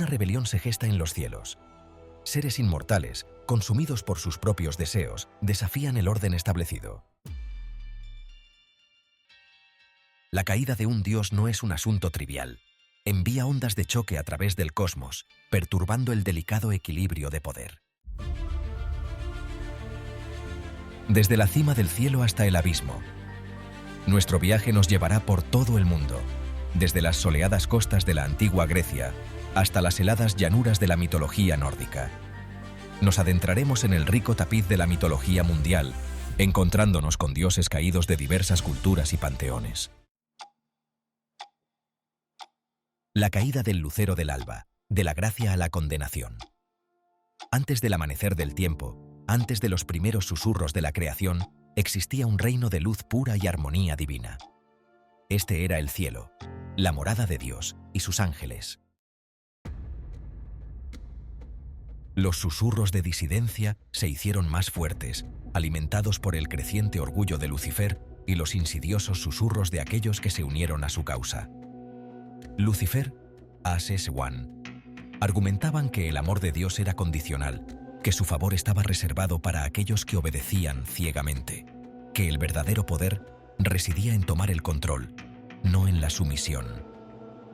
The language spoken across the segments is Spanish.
una rebelión se gesta en los cielos. Seres inmortales, consumidos por sus propios deseos, desafían el orden establecido. La caída de un dios no es un asunto trivial. Envía ondas de choque a través del cosmos, perturbando el delicado equilibrio de poder. Desde la cima del cielo hasta el abismo, nuestro viaje nos llevará por todo el mundo, desde las soleadas costas de la antigua Grecia hasta las heladas llanuras de la mitología nórdica. Nos adentraremos en el rico tapiz de la mitología mundial, encontrándonos con dioses caídos de diversas culturas y panteones. La caída del lucero del alba, de la gracia a la condenación. Antes del amanecer del tiempo, antes de los primeros susurros de la creación, existía un reino de luz pura y armonía divina. Este era el cielo, la morada de Dios y sus ángeles. Los susurros de disidencia se hicieron más fuertes, alimentados por el creciente orgullo de Lucifer y los insidiosos susurros de aquellos que se unieron a su causa. Lucifer, Ases One, argumentaban que el amor de Dios era condicional, que su favor estaba reservado para aquellos que obedecían ciegamente, que el verdadero poder residía en tomar el control, no en la sumisión.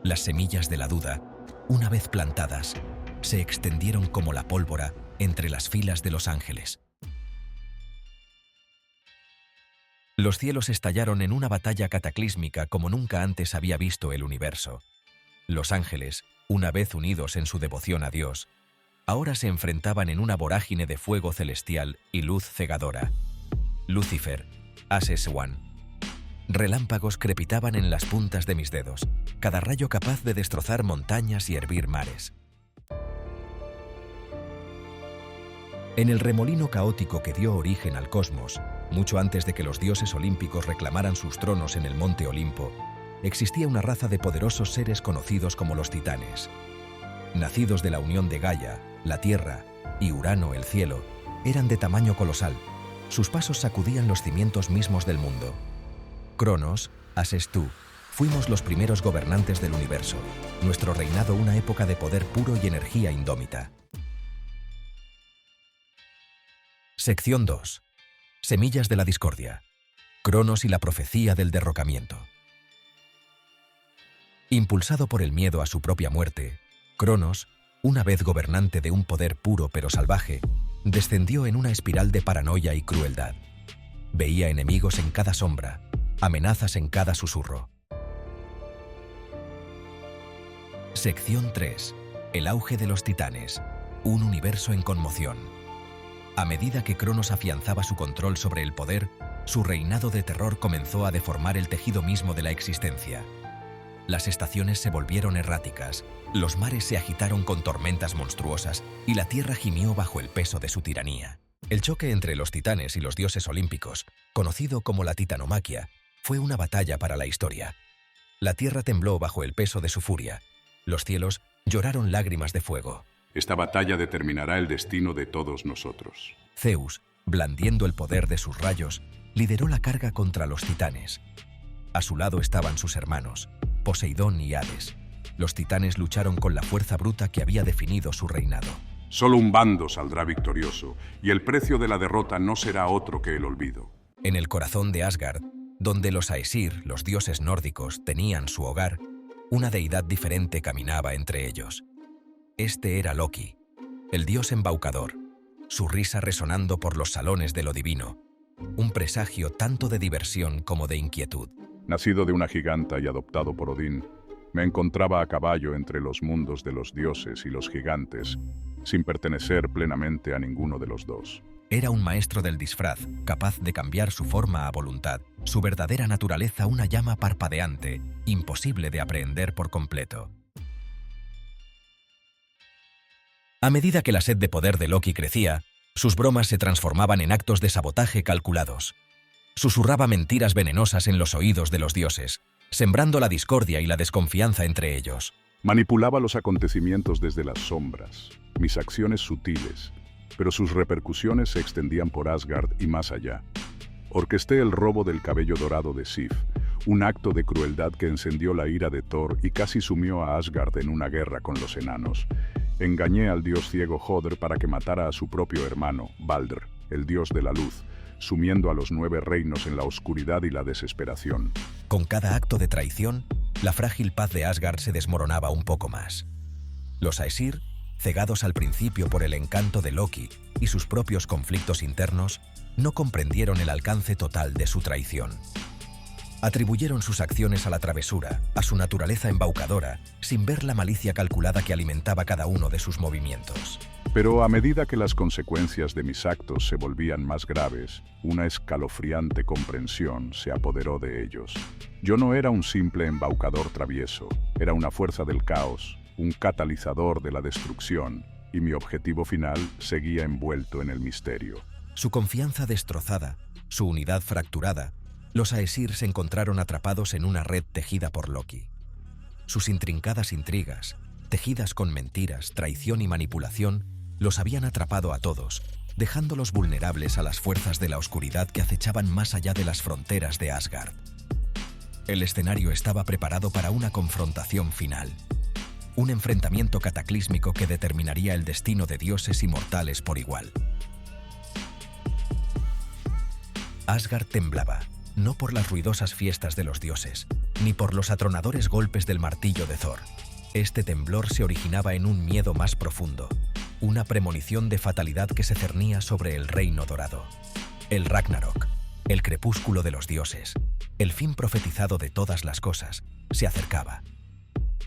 Las semillas de la duda, una vez plantadas, se extendieron como la pólvora entre las filas de los ángeles. Los cielos estallaron en una batalla cataclísmica como nunca antes había visto el universo. Los ángeles, una vez unidos en su devoción a Dios, ahora se enfrentaban en una vorágine de fuego celestial y luz cegadora. Lucifer, Ases One. Relámpagos crepitaban en las puntas de mis dedos, cada rayo capaz de destrozar montañas y hervir mares. En el remolino caótico que dio origen al cosmos, mucho antes de que los dioses olímpicos reclamaran sus tronos en el monte Olimpo, existía una raza de poderosos seres conocidos como los titanes. Nacidos de la unión de Gaia, la tierra, y Urano, el cielo, eran de tamaño colosal. Sus pasos sacudían los cimientos mismos del mundo. Cronos, Ases tú, fuimos los primeros gobernantes del universo, nuestro reinado una época de poder puro y energía indómita. Sección 2. Semillas de la discordia. Cronos y la profecía del derrocamiento. Impulsado por el miedo a su propia muerte, Cronos, una vez gobernante de un poder puro pero salvaje, descendió en una espiral de paranoia y crueldad. Veía enemigos en cada sombra, amenazas en cada susurro. Sección 3. El auge de los titanes. Un universo en conmoción. A medida que Cronos afianzaba su control sobre el poder, su reinado de terror comenzó a deformar el tejido mismo de la existencia. Las estaciones se volvieron erráticas, los mares se agitaron con tormentas monstruosas y la tierra gimió bajo el peso de su tiranía. El choque entre los titanes y los dioses olímpicos, conocido como la titanomaquia, fue una batalla para la historia. La tierra tembló bajo el peso de su furia. Los cielos lloraron lágrimas de fuego. Esta batalla determinará el destino de todos nosotros. Zeus, blandiendo el poder de sus rayos, lideró la carga contra los titanes. A su lado estaban sus hermanos, Poseidón y Hades. Los titanes lucharon con la fuerza bruta que había definido su reinado. Solo un bando saldrá victorioso, y el precio de la derrota no será otro que el olvido. En el corazón de Asgard, donde los Aesir, los dioses nórdicos, tenían su hogar, una deidad diferente caminaba entre ellos. Este era Loki, el dios embaucador, su risa resonando por los salones de lo divino, un presagio tanto de diversión como de inquietud. Nacido de una giganta y adoptado por Odín, me encontraba a caballo entre los mundos de los dioses y los gigantes, sin pertenecer plenamente a ninguno de los dos. Era un maestro del disfraz, capaz de cambiar su forma a voluntad, su verdadera naturaleza una llama parpadeante, imposible de aprehender por completo. A medida que la sed de poder de Loki crecía, sus bromas se transformaban en actos de sabotaje calculados. Susurraba mentiras venenosas en los oídos de los dioses, sembrando la discordia y la desconfianza entre ellos. Manipulaba los acontecimientos desde las sombras, mis acciones sutiles, pero sus repercusiones se extendían por Asgard y más allá. Orquesté el robo del cabello dorado de Sif, Un acto de crueldad que encendió la ira de Thor y casi sumió a Asgard en una guerra con los enanos. Engañé al dios ciego Hödr para que matara a su propio hermano, Balder, el dios de la luz, sumiendo a los 9 reinos en la oscuridad y la desesperación. Con cada acto de traición, la frágil paz de Asgard se desmoronaba un poco más. Los Aesir, cegados al principio por el encanto de Loki y sus propios conflictos internos, no comprendieron el alcance total de su traición. Atribuyeron sus acciones a la travesura, a su naturaleza embaucadora, sin ver la malicia calculada que alimentaba cada uno de sus movimientos. Pero a medida que las consecuencias de mis actos se volvían más graves, una escalofriante comprensión se apoderó de ellos. Yo no era un simple embaucador travieso, era una fuerza del caos, un catalizador de la destrucción, y mi objetivo final seguía envuelto en el misterio. Su confianza destrozada, su unidad fracturada, los Aesir se encontraron atrapados en una red tejida por Loki. Sus intrincadas intrigas, tejidas con mentiras, traición y manipulación, los habían atrapado a todos, dejándolos vulnerables a las fuerzas de la oscuridad que acechaban más allá de las fronteras de Asgard. El escenario estaba preparado para una confrontación final, un enfrentamiento cataclísmico que determinaría el destino de dioses y mortales por igual. Asgard temblaba, no por las ruidosas fiestas de los dioses, ni por los atronadores golpes del martillo de Thor. Este temblor se originaba en un miedo más profundo, una premonición de fatalidad que se cernía sobre el reino dorado. El Ragnarok, el crepúsculo de los dioses, el fin profetizado de todas las cosas, se acercaba.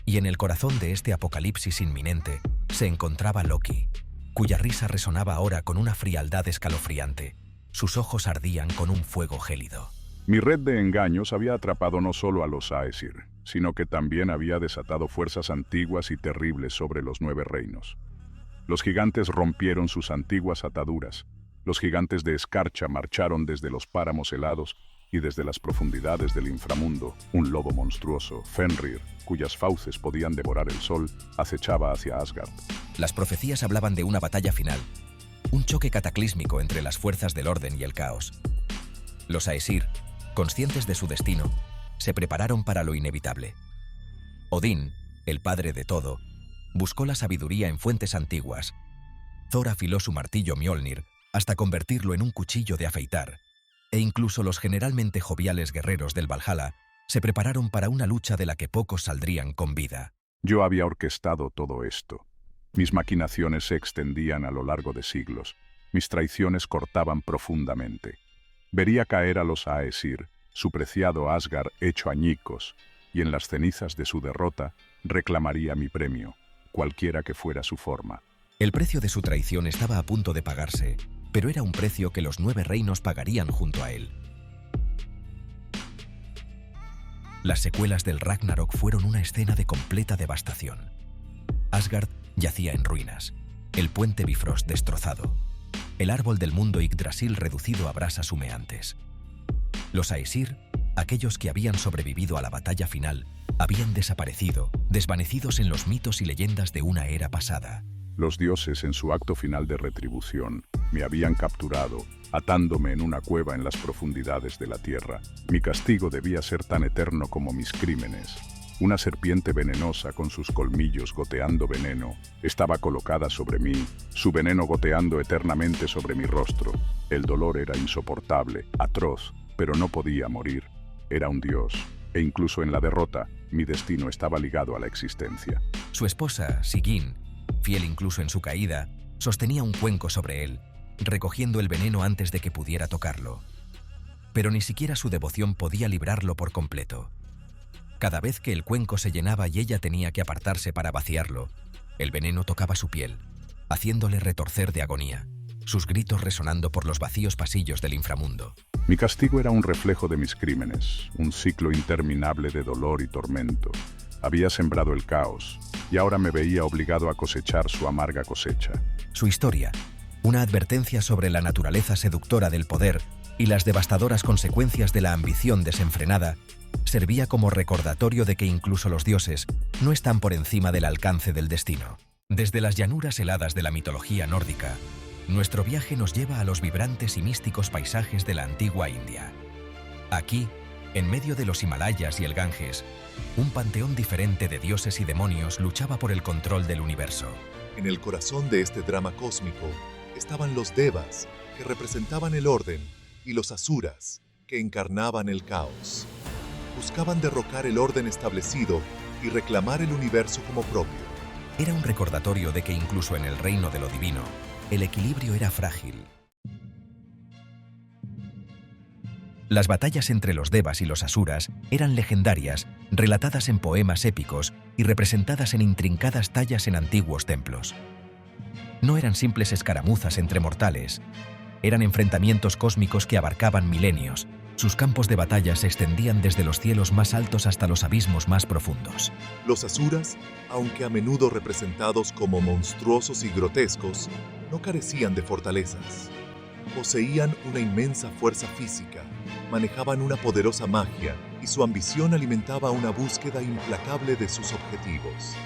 Y en el corazón de este apocalipsis inminente se encontraba Loki, cuya risa resonaba ahora con una frialdad escalofriante. Sus ojos ardían con un fuego gélido. Mi red de engaños había atrapado no solo a los Aesir, sino que también había desatado fuerzas antiguas y terribles sobre los 9 reinos. Los gigantes rompieron sus antiguas ataduras. Los gigantes de escarcha marcharon desde los páramos helados y desde las profundidades del inframundo. Un lobo monstruoso, Fenrir, cuyas fauces podían devorar el sol, acechaba hacia Asgard. Las profecías hablaban de una batalla final, un choque cataclísmico entre las fuerzas del orden y el caos. Los Aesir, conscientes de su destino, se prepararon para lo inevitable. Odín, el padre de todo, buscó la sabiduría en fuentes antiguas. Thor afiló su martillo Mjolnir hasta convertirlo en un cuchillo de afeitar, e incluso los generalmente joviales guerreros del Valhalla se prepararon para una lucha de la que pocos saldrían con vida. Yo había orquestado todo esto. Mis maquinaciones se extendían a lo largo de siglos. Mis traiciones cortaban profundamente. Vería caer a los Aesir, su preciado Asgard hecho añicos, y en las cenizas de su derrota reclamaría mi premio, cualquiera que fuera su forma. El precio de su traición estaba a punto de pagarse, pero era un precio que los 9 reinos pagarían junto a él. Las secuelas del Ragnarok fueron una escena de completa devastación. Asgard yacía en ruinas, el puente Bifrost destrozado, el árbol del mundo Yggdrasil reducido a brasas humeantes. Los Aesir, aquellos que habían sobrevivido a la batalla final, habían desaparecido, desvanecidos en los mitos y leyendas de una era pasada. Los dioses, en su acto final de retribución, me habían capturado, atándome en una cueva en las profundidades de la tierra. Mi castigo debía ser tan eterno como mis crímenes. Una serpiente venenosa con sus colmillos goteando veneno estaba colocada sobre mí, su veneno goteando eternamente sobre mi rostro. El dolor era insoportable, atroz, pero no podía morir. Era un dios, e incluso en la derrota, mi destino estaba ligado a la existencia. Su esposa, Sigyn, fiel incluso en su caída, sostenía un cuenco sobre él, recogiendo el veneno antes de que pudiera tocarlo. Pero ni siquiera su devoción podía librarlo por completo. Cada vez que el cuenco se llenaba y ella tenía que apartarse para vaciarlo, el veneno tocaba su piel, haciéndole retorcer de agonía, sus gritos resonando por los vacíos pasillos del inframundo. Mi castigo era un reflejo de mis crímenes, un ciclo interminable de dolor y tormento. Había sembrado el caos, y ahora me veía obligado a cosechar su amarga cosecha. Su historia, una advertencia sobre la naturaleza seductora del poder y las devastadoras consecuencias de la ambición desenfrenada, servía como recordatorio de que incluso los dioses no están por encima del alcance del destino. Desde las llanuras heladas de la mitología nórdica, nuestro viaje nos lleva a los vibrantes y místicos paisajes de la antigua India. Aquí, En medio de los Himalayas y el Ganges, un panteón diferente de dioses y demonios luchaba por el control del universo. En el corazón de este drama cósmico estaban los Devas, que representaban el orden, y los Asuras, que encarnaban el caos. Buscaban derrocar el orden establecido y reclamar el universo como propio. Era un recordatorio de que incluso en el reino de lo divino, el equilibrio era frágil. Las batallas entre los Devas y los Asuras eran legendarias, relatadas en poemas épicos y representadas en intrincadas tallas en antiguos templos. No eran simples escaramuzas entre mortales, eran enfrentamientos cósmicos que abarcaban milenios. Sus campos de batalla se extendían desde los cielos más altos hasta los abismos más profundos. Los Asuras, aunque a menudo representados como monstruosos y grotescos, no carecían de fortalezas. Poseían una inmensa fuerza física, manejaban una poderosa magia y su ambición alimentaba una búsqueda implacable de sus objetivos.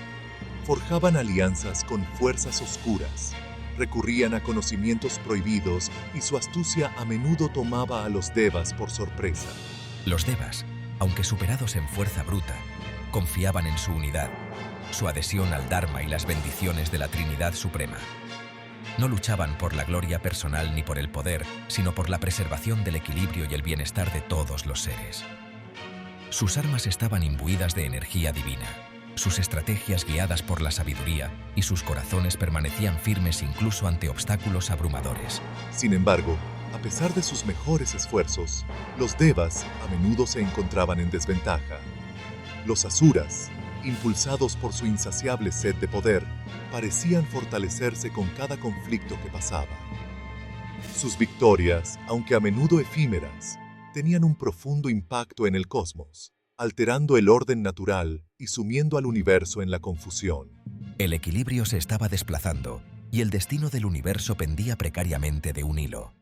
Forjaban alianzas con fuerzas oscuras, recurrían a conocimientos prohibidos y su astucia a menudo tomaba a los Devas por sorpresa. Los Devas, aunque superados en fuerza bruta, confiaban en su unidad, su adhesión al Dharma y las bendiciones de la Trinidad Suprema. No luchaban por la gloria personal ni por el poder, sino por la preservación del equilibrio y el bienestar de todos los seres. Sus armas estaban imbuidas de energía divina, sus estrategias guiadas por la sabiduría y sus corazones permanecían firmes incluso ante obstáculos abrumadores. Sin embargo, a pesar de sus mejores esfuerzos, los Devas a menudo se encontraban en desventaja. Los Asuras, impulsados por su insaciable sed de poder, parecían fortalecerse con cada conflicto que pasaba. Sus victorias, aunque a menudo efímeras, tenían un profundo impacto en el cosmos, alterando el orden natural y sumiendo al universo en la confusión. El equilibrio se estaba desplazando y el destino del universo pendía precariamente de un hilo.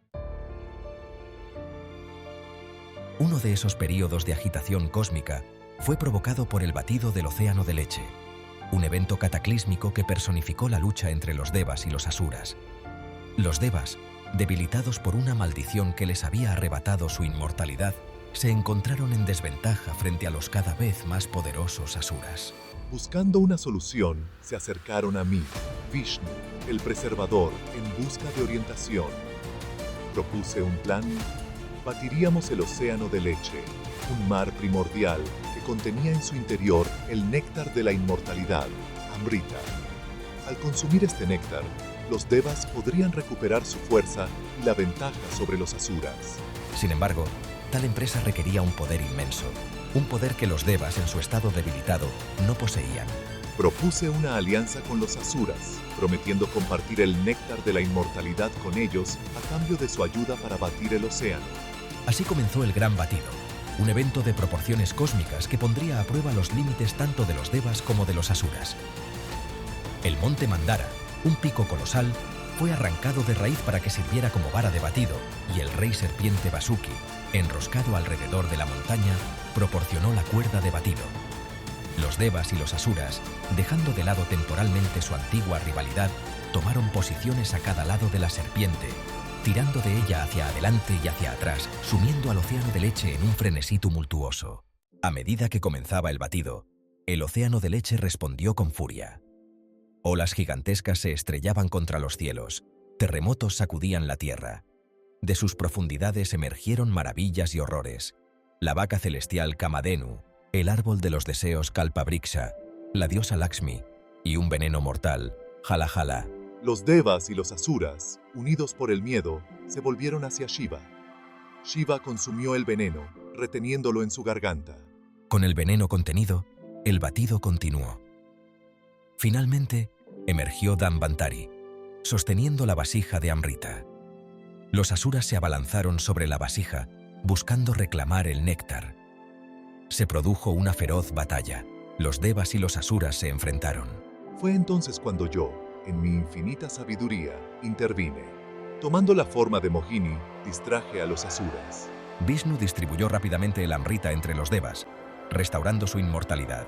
Uno de esos períodos de agitación cósmica fue provocado por el batido del océano de leche, un evento cataclísmico que personificó la lucha entre los Devas y los Asuras. Los Devas, debilitados por una maldición que les había arrebatado su inmortalidad, se encontraron en desventaja frente a los cada vez más poderosos Asuras. Buscando una solución, se acercaron a mí, Vishnu, el preservador, en busca de orientación. Propuse un plan. Batiríamos el océano de leche, un mar primordial que contenía en su interior el néctar de la inmortalidad, Amrita. Al consumir este néctar, los Devas podrían recuperar su fuerza y la ventaja sobre los Asuras. Sin embargo, tal empresa requería un poder inmenso, un poder que los Devas en su estado debilitado no poseían. Propuse una alianza con los Asuras, prometiendo compartir el néctar de la inmortalidad con ellos a cambio de su ayuda para batir el océano. Así comenzó el Gran Batido, un evento de proporciones cósmicas que pondría a prueba los límites tanto de los Devas como de los Asuras. El monte Mandara, un pico colosal, fue arrancado de raíz para que sirviera como vara de batido, y el rey serpiente Vasuki, enroscado alrededor de la montaña, proporcionó la cuerda de batido. Los Devas y los Asuras, dejando de lado temporalmente su antigua rivalidad, tomaron posiciones a cada lado de la serpiente, tirando de ella hacia adelante y hacia atrás, sumiendo al océano de leche en un frenesí tumultuoso. A medida que comenzaba el batido, el océano de leche respondió con furia. Olas gigantescas se estrellaban contra los cielos, terremotos sacudían la tierra. De sus profundidades emergieron maravillas y horrores. La vaca celestial Kamadhenu, el árbol de los deseos Kalpabriksha, la diosa Lakshmi y un veneno mortal, Hala. Los Devas y los Asuras, unidos por el miedo, se volvieron hacia Shiva. Shiva consumió el veneno, reteniéndolo en su garganta. Con el veneno contenido, el batido continuó. Finalmente, emergió Dhanvantari, sosteniendo la vasija de Amrita. Los Asuras se abalanzaron sobre la vasija, buscando reclamar el néctar. Se produjo una feroz batalla. Los Devas y los Asuras se enfrentaron. Fue entonces cuando yo, en mi infinita sabiduría, intervine. Tomando la forma de Mohini, distraje a los Asuras. Vishnu distribuyó rápidamente el Amrita entre los Devas, restaurando su inmortalidad.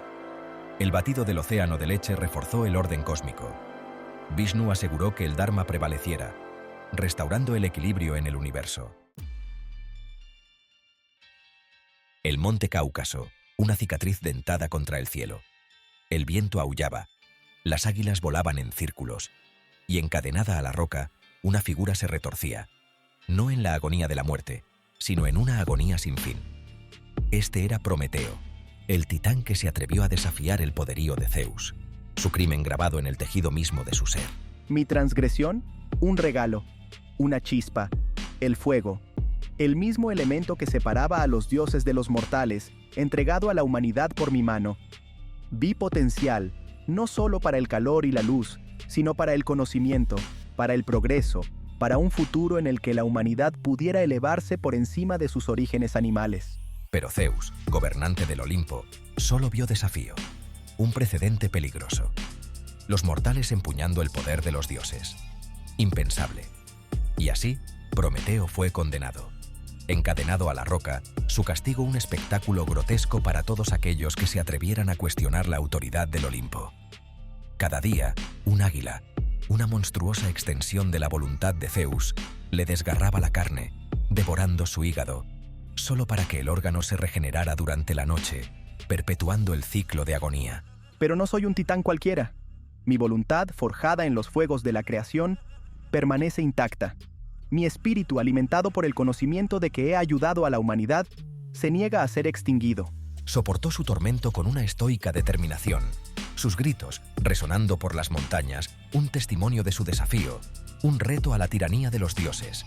El batido del océano de leche reforzó el orden cósmico. Vishnu aseguró que el Dharma prevaleciera, restaurando el equilibrio en el universo. El monte Cáucaso, una cicatriz dentada contra el cielo. El viento aullaba, las águilas volaban en círculos, y encadenada a la roca, una figura se retorcía, no en la agonía de la muerte, sino en una agonía sin fin. Este era Prometeo, el titán que se atrevió a desafiar el poderío de Zeus, su crimen grabado en el tejido mismo de su ser. Mi transgresión, un regalo, una chispa, el fuego, el mismo elemento que separaba a los dioses de los mortales, entregado a la humanidad por mi mano. Vi potencial, no solo para el calor y la luz, sino para el conocimiento, para el progreso, para un futuro en el que la humanidad pudiera elevarse por encima de sus orígenes animales. Pero Zeus, gobernante del Olimpo, solo vio desafío, un precedente peligroso. Los mortales empuñando el poder de los dioses. Impensable. Y así, Prometeo fue condenado. Encadenado a la roca, su castigo un espectáculo grotesco para todos aquellos que se atrevieran a cuestionar la autoridad del Olimpo. Cada día, un águila, una monstruosa extensión de la voluntad de Zeus, le desgarraba la carne, devorando su hígado, solo para que el órgano se regenerara durante la noche, perpetuando el ciclo de agonía. Pero no soy un titán cualquiera. Mi voluntad, forjada en los fuegos de la creación, permanece intacta. Mi espíritu, alimentado por el conocimiento de que he ayudado a la humanidad, se niega a ser extinguido. Soportó su tormento con una estoica determinación. Sus gritos, resonando por las montañas, un testimonio de su desafío, un reto a la tiranía de los dioses.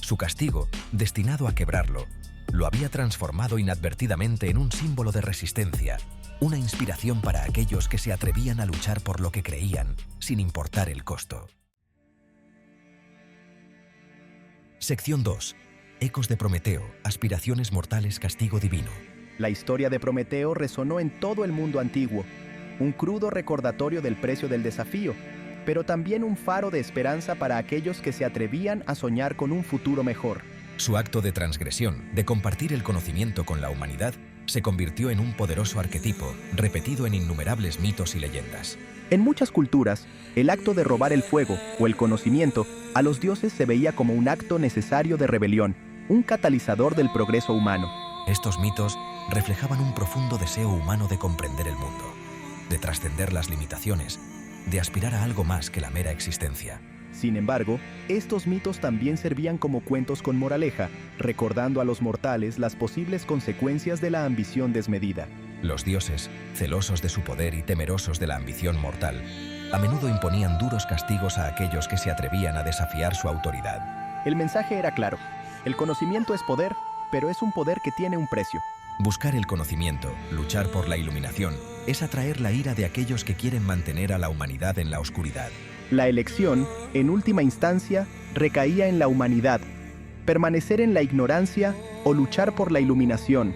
Su castigo, destinado a quebrarlo, lo había transformado inadvertidamente en un símbolo de resistencia, una inspiración para aquellos que se atrevían a luchar por lo que creían, sin importar el costo. Sección 2. Ecos de Prometeo, aspiraciones mortales, castigo divino. La historia de Prometeo resonó en todo el mundo antiguo, un crudo recordatorio del precio del desafío, pero también un faro de esperanza para aquellos que se atrevían a soñar con un futuro mejor. Su acto de transgresión, de compartir el conocimiento con la humanidad, se convirtió en un poderoso arquetipo, repetido en innumerables mitos y leyendas. En muchas culturas, el acto de robar el fuego o el conocimiento a los dioses se veía como un acto necesario de rebelión, un catalizador del progreso humano. Estos mitos reflejaban un profundo deseo humano de comprender el mundo, de trascender las limitaciones, de aspirar a algo más que la mera existencia. Sin embargo, estos mitos también servían como cuentos con moraleja, recordando a los mortales las posibles consecuencias de la ambición desmedida. Los dioses, celosos de su poder y temerosos de la ambición mortal, a menudo imponían duros castigos a aquellos que se atrevían a desafiar su autoridad. El mensaje era claro: el conocimiento es poder, pero es un poder que tiene un precio. Buscar el conocimiento, luchar por la iluminación, es atraer la ira de aquellos que quieren mantener a la humanidad en la oscuridad. La elección, en última instancia, recaía en la humanidad: permanecer en la ignorancia o luchar por la iluminación,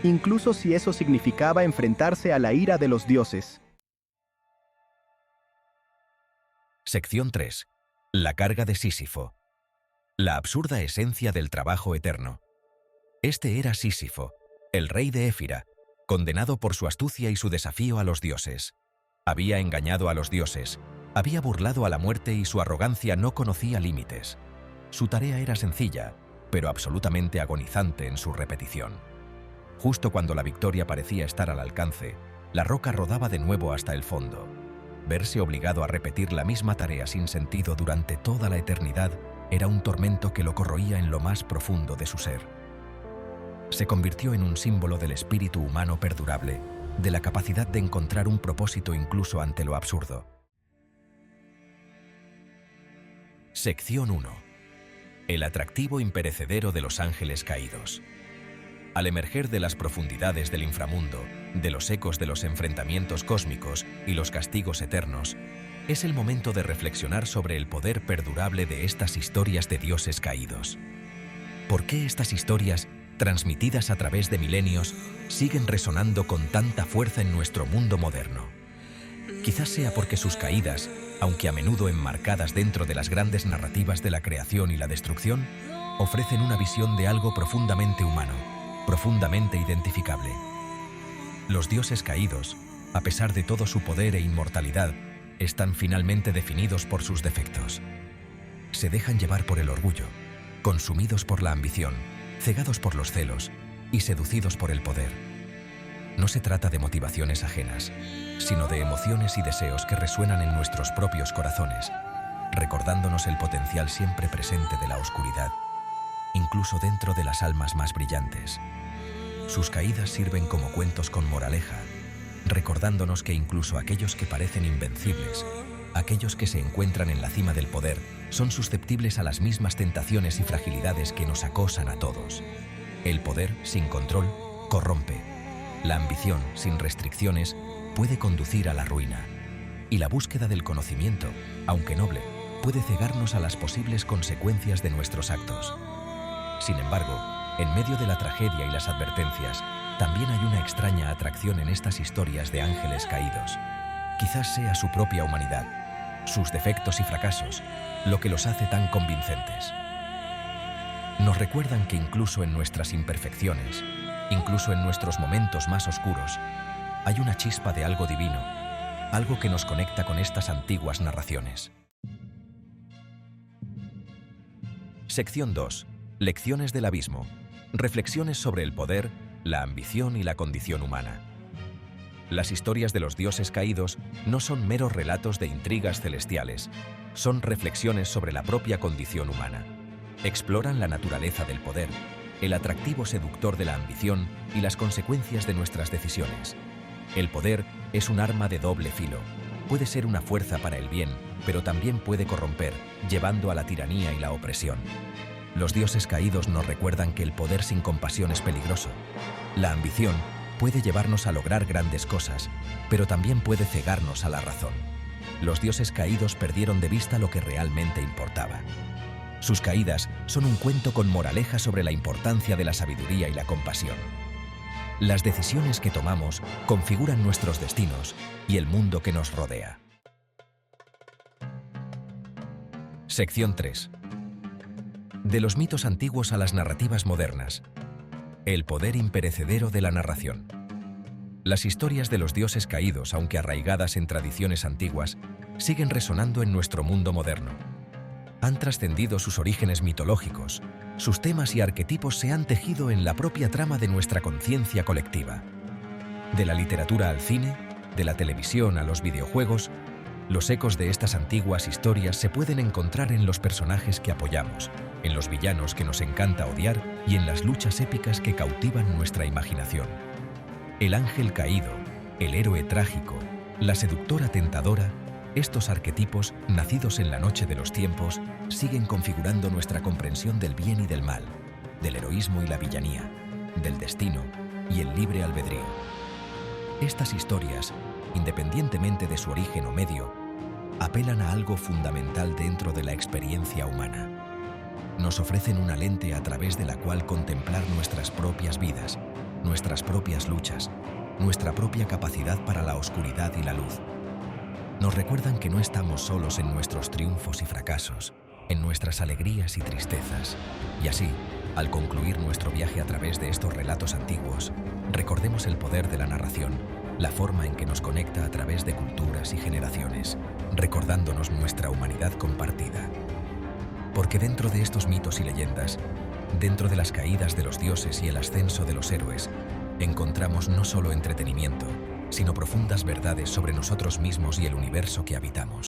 incluso si eso significaba enfrentarse a la ira de los dioses. Sección 3. La carga de Sísifo. La absurda esencia del trabajo eterno. Este era Sísifo, el rey de Éfira, condenado por su astucia y su desafío a los dioses. Había engañado a los dioses, había burlado a la muerte y su arrogancia no conocía límites. Su tarea era sencilla, pero absolutamente agonizante en su repetición. Justo cuando la victoria parecía estar al alcance, la roca rodaba de nuevo hasta el fondo. Verse obligado a repetir la misma tarea sin sentido durante toda la eternidad era un tormento que lo corroía en lo más profundo de su ser. Se convirtió en un símbolo del espíritu humano perdurable, de la capacidad de encontrar un propósito incluso ante lo absurdo. Sección 1. El atractivo imperecedero de los ángeles caídos. Al emerger de las profundidades del inframundo, de los ecos de los enfrentamientos cósmicos y los castigos eternos, es el momento de reflexionar sobre el poder perdurable de estas historias de dioses caídos. ¿Por qué estas historias, transmitidas a través de milenios, siguen resonando con tanta fuerza en nuestro mundo moderno? Quizás sea porque sus caídas, aunque a menudo enmarcadas dentro de las grandes narrativas de la creación y la destrucción, ofrecen una visión de algo profundamente humano, profundamente identificable. Los dioses caídos, a pesar de todo su poder e inmortalidad, están finalmente definidos por sus defectos. Se dejan llevar por el orgullo, consumidos por la ambición, cegados por los celos, y seducidos por el poder. No se trata de motivaciones ajenas, sino de emociones y deseos que resuenan en nuestros propios corazones, recordándonos el potencial siempre presente de la oscuridad, incluso dentro de las almas más brillantes. Sus caídas sirven como cuentos con moraleja, recordándonos que incluso aquellos que parecen invencibles, aquellos que se encuentran en la cima del poder, son susceptibles a las mismas tentaciones y fragilidades que nos acosan a todos. El poder, sin control, corrompe. La ambición, sin restricciones, puede conducir a la ruina. Y la búsqueda del conocimiento, aunque noble, puede cegarnos a las posibles consecuencias de nuestros actos. Sin embargo, en medio de la tragedia y las advertencias, también hay una extraña atracción en estas historias de ángeles caídos. Quizás sea su propia humanidad, sus defectos y fracasos, lo que los hace tan convincentes. Nos recuerdan que incluso en nuestras imperfecciones, incluso en nuestros momentos más oscuros, hay una chispa de algo divino, algo que nos conecta con estas antiguas narraciones. Sección 2. Lecciones del abismo. Reflexiones sobre el poder, la ambición y la condición humana. Las historias de los dioses caídos no son meros relatos de intrigas celestiales, son reflexiones sobre la propia condición humana. Exploran la naturaleza del poder, el atractivo seductor de la ambición y las consecuencias de nuestras decisiones. El poder es un arma de doble filo. Puede ser una fuerza para el bien, pero también puede corromper, llevando a la tiranía y la opresión. Los dioses caídos nos recuerdan que el poder sin compasión es peligroso. La ambición puede llevarnos a lograr grandes cosas, pero también puede cegarnos a la razón. Los dioses caídos perdieron de vista lo que realmente importaba. Sus caídas son un cuento con moraleja sobre la importancia de la sabiduría y la compasión. Las decisiones que tomamos configuran nuestros destinos y el mundo que nos rodea. Sección 3. De los mitos antiguos a las narrativas modernas. El poder imperecedero de la narración. Las historias de los dioses caídos, aunque arraigadas en tradiciones antiguas, siguen resonando en nuestro mundo moderno. Han trascendido sus orígenes mitológicos, sus temas y arquetipos se han tejido en la propia trama de nuestra conciencia colectiva. De la literatura al cine, de la televisión a los videojuegos, los ecos de estas antiguas historias se pueden encontrar en los personajes que apoyamos, en los villanos que nos encanta odiar y en las luchas épicas que cautivan nuestra imaginación. El ángel caído, el héroe trágico, la seductora tentadora, estos arquetipos, nacidos en la noche de los tiempos, siguen configurando nuestra comprensión del bien y del mal, del heroísmo y la villanía, del destino y el libre albedrío. Estas historias, independientemente de su origen o medio, apelan a algo fundamental dentro de la experiencia humana. Nos ofrecen una lente a través de la cual contemplar nuestras propias vidas, nuestras propias luchas, nuestra propia capacidad para la oscuridad y la luz. Nos recuerdan que no estamos solos en nuestros triunfos y fracasos, en nuestras alegrías y tristezas. Y así, al concluir nuestro viaje a través de estos relatos antiguos, recordemos el poder de la narración, la forma en que nos conecta a través de culturas y generaciones, recordándonos nuestra humanidad compartida. Porque dentro de estos mitos y leyendas, dentro de las caídas de los dioses y el ascenso de los héroes, encontramos no solo entretenimiento, sino profundas verdades sobre nosotros mismos y el universo que habitamos.